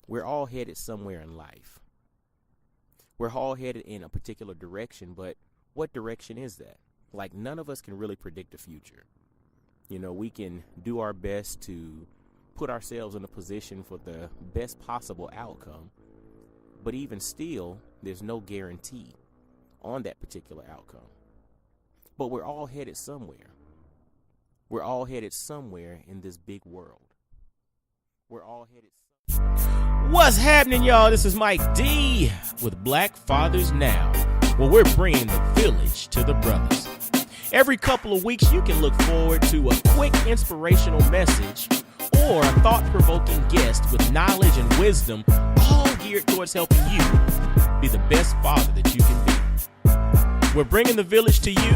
We're all headed somewhere in life. We're all headed in a particular direction, but what direction is that? Like, none of us can really predict the future. We can do our best to put ourselves in a position for the best possible outcome, but even still, there's no guarantee on that particular outcome. But we're all headed somewhere. We're all headed somewhere in this big world. We're all headed. What's happening, y'all? This is Mike D with Black Fathers Now, where we're bringing the village to the brothers. Every couple of weeks, you can look forward to a quick inspirational message or a thought-provoking guest with knowledge and wisdom, all geared towards helping you be the best father that you can be. We're bringing the village to you.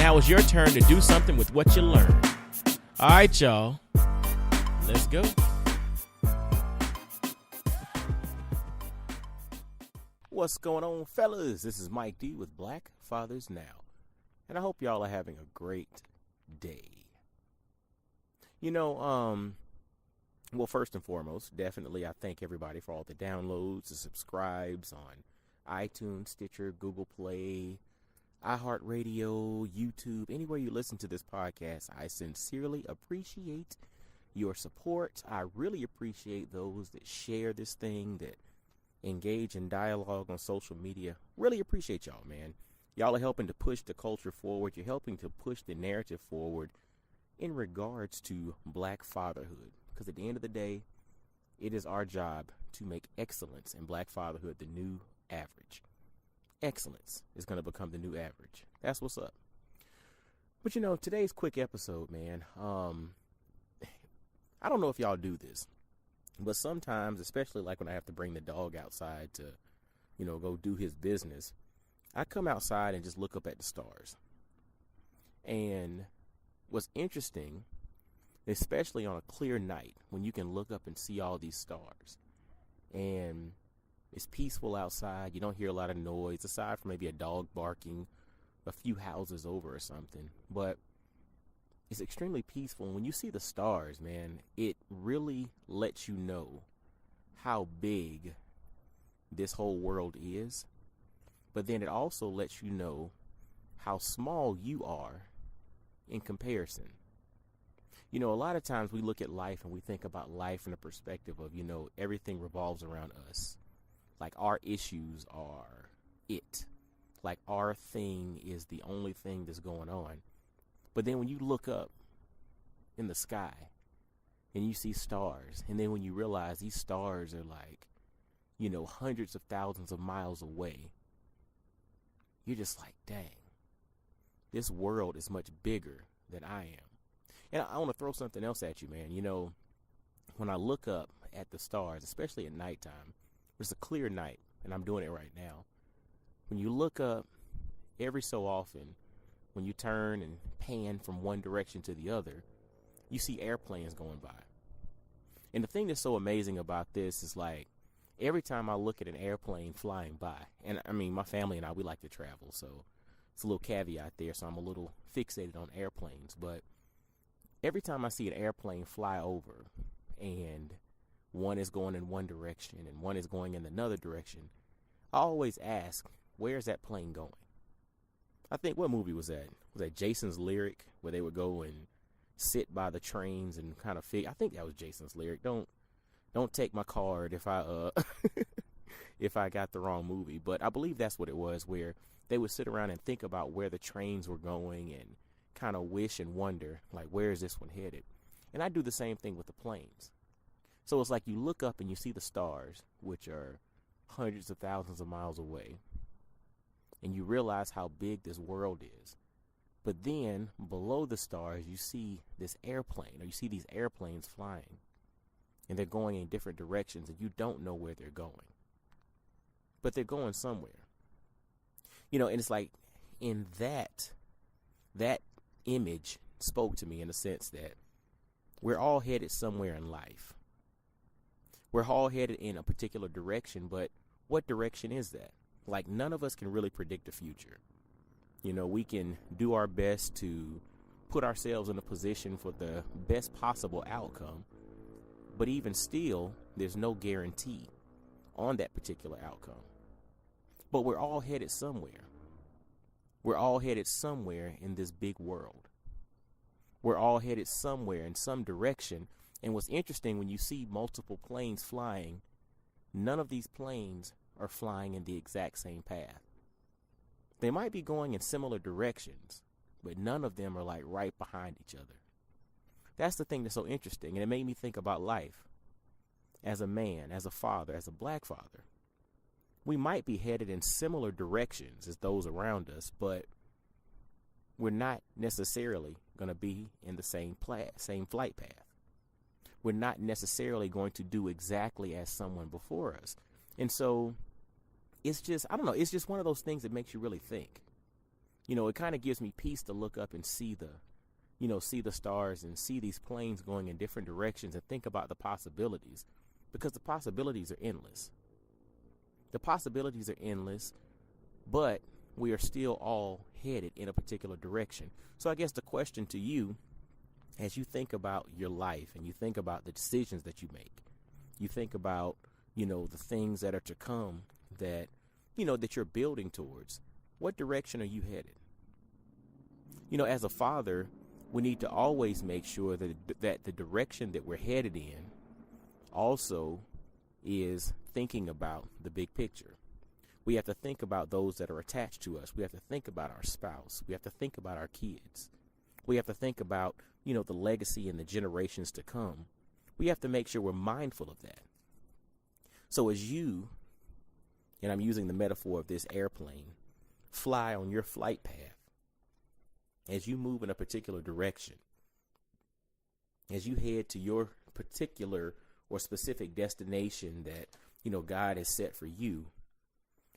Now it's your turn to do something with what you learned. All right, y'all. Let's go. What's going on, fellas? This is Mike D with Black Fathers Now, and I hope y'all are having a great day. Well, first and foremost, definitely I thank everybody for all the downloads, the subscribes on iTunes, Stitcher, Google Play, iHeartRadio, YouTube, anywhere you listen to this podcast. I sincerely appreciate your support. I really appreciate those that share this thing, that engage in dialogue on social media. Really appreciate y'all, man. Y'all are helping to push the culture forward. You're helping to push the narrative forward in regards to black fatherhood. Because at the end of the day, it is our job to make excellence in black fatherhood the new average. Excellence is going to become the new average. That's what's up. But today's quick episode, man, I don't know if y'all do this, but sometimes, especially like when I have to bring the dog outside to, go do his business, I come outside and just look up at the stars. And what's interesting, especially on a clear night, when you can look up and see all these stars, and it's peaceful outside, you don't hear a lot of noise, aside from maybe a dog barking a few houses over or something, but it's extremely peaceful. And when you see the stars, man, it really lets you know how big this whole world is. But then it also lets you know how small you are in comparison. A lot of times we look at life and we think about life from the perspective of, everything revolves around us. Like our issues are it. Like our thing is the only thing that's going on. But then when you look up in the sky and you see stars, and then when you realize these stars are like, hundreds of thousands of miles away, you're just like, dang, this world is much bigger than I am. And I want to throw something else at you, man. When I look up at the stars, especially at nighttime, it's a clear night, and I'm doing it right now. When you look up every so often, when you turn and pan from one direction to the other, you see airplanes going by. And the thing that's so amazing about this is, like, every time I look at an airplane flying by, and I mean, my family and I, we like to travel, so it's a little caveat there, so I'm a little fixated on airplanes. But every time I see an airplane fly over, and one is going in one direction and one is going in another direction, I always ask, where's that plane going? I think, what movie was that? Was that Jason's Lyric, where they would go and sit by the trains and kind of I think that was Jason's Lyric. Don't take my card if I if I got the wrong movie, but I believe that's what it was, where they would sit around and think about where the trains were going and kind of wish and wonder, like, where is this one headed? And I do the same thing with the planes. So it's like you look up and you see the stars, which are hundreds of thousands of miles away, and you realize how big this world is. But then below the stars, you see this airplane, or you see these airplanes flying, and they're going in different directions, and you don't know where they're going. But they're going somewhere. And it's like, in that image spoke to me in the sense that we're all headed somewhere in life. We're all headed in a particular direction, but what direction is that? Like, none of us can really predict the future. We can do our best to put ourselves in a position for the best possible outcome, but even still, There's no guarantee on that particular outcome. But we're all headed somewhere. We're all headed somewhere in this big world. We're all headed somewhere in some direction. And what's interesting, when you see multiple planes flying, none of these planes are flying in the exact same path. They might be going in similar directions, but none of them are like right behind each other. That's the thing that's so interesting. And it made me think about life. As a man, as a father, as a black father, we might be headed in similar directions as those around us, but we're not necessarily going to be in the same flight path. We're not necessarily going to do exactly as someone before us. And so it's just, I don't know, it's just one of those things that makes you really think. You know, it kind of gives me peace to look up and see the stars and see these planes going in different directions and think about the possibilities, because the possibilities are endless. The possibilities are endless, but we are still all headed in a particular direction. So I guess the question to you, as you think about your life and you think about the decisions that you make, you think about, the things that are to come that, that you're building towards, what direction are you headed? As a father, we need to always make sure that the direction that we're headed in also is thinking about the big picture. We have to think about those that are attached to us. We have to think about our spouse. We have to think about our kids. We have to think about, the legacy and the generations to come. We have to make sure we're mindful of that. So as you, and I'm using the metaphor of this airplane, fly on your flight path, as you move in a particular direction, as you head to your particular or specific destination that, God has set for you,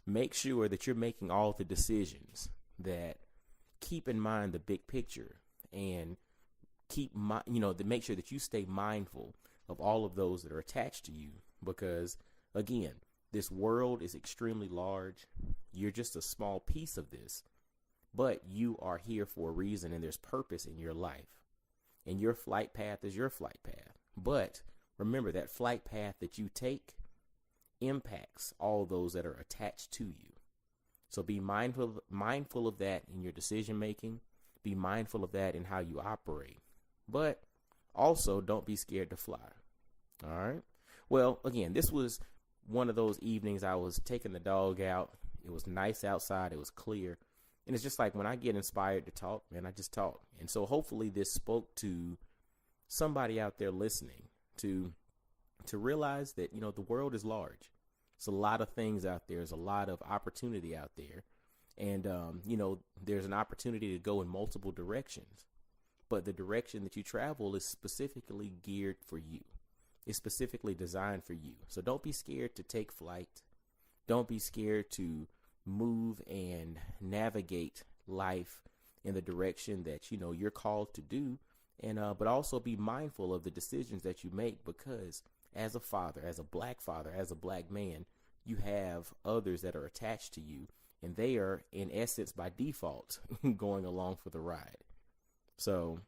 make sure that you're making all the decisions that keep in mind the big picture, and to make sure that you stay mindful of all of those that are attached to you, because again, this world is extremely large. You're just a small piece of this, but you are here for a reason, and there's purpose in your life, and your flight path is your flight path. But remember, that flight path that you take impacts all those that are attached to you. So be mindful of that in your decision making. Be mindful of that in how you operate. But also, don't be scared to fly. All right. Well, again, this was one of those evenings I was taking the dog out. It was nice outside. It was clear. And it's just like when I get inspired to talk, man, I just talk. And so hopefully this spoke to somebody out there listening to realize that, the world is large. It's a lot of things out there. There's a lot of opportunity out there. And, there's an opportunity to go in multiple directions. But the direction that you travel is specifically geared for you. It's specifically designed for you. So don't be scared to take flight. Don't be scared to move and navigate life in the direction that, you're called to do. And but also be mindful of the decisions that you make, because as a father, as a black father, as a black man, you have others that are attached to you, and they are, in essence, by default, going along for the ride. So,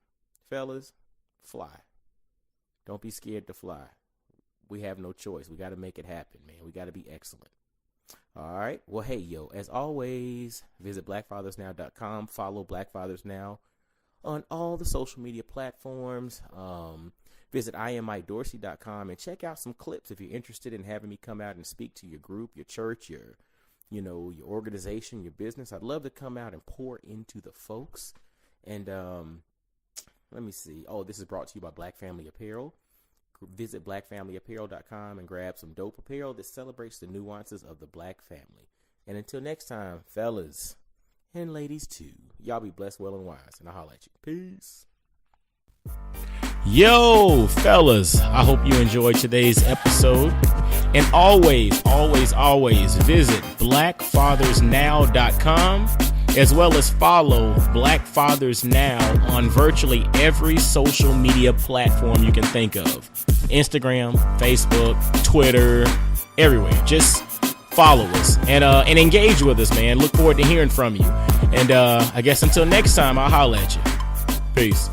fellas, fly. Don't be scared to fly. We have no choice. We got to make it happen, man. We got to be excellent. All right. Well, hey, as always, visit blackfathersnow.com. Follow Black Fathers Now on all the social media platforms. Visit IamMikeDorsey.com and check out some clips if you're interested in having me come out and speak to your group, your church, your organization, your business. I'd love to come out and pour into the folks. And let me see. Oh, this is brought to you by Black Family Apparel. Visit blackfamilyapparel.com and grab some dope apparel that celebrates the nuances of the black family. And until next time, fellas and ladies too, y'all be blessed, well, and wise. And I'll holler at you. Peace. Yo, fellas, I hope you enjoyed today's episode. And always visit blackfathersnow.com, as well as follow Black Fathers Now on virtually every social media platform you can think of. Instagram, Facebook, Twitter, everywhere. Just follow us and engage with us, man. Look forward to hearing from you. And I guess until next time, I'll holler at you. Peace.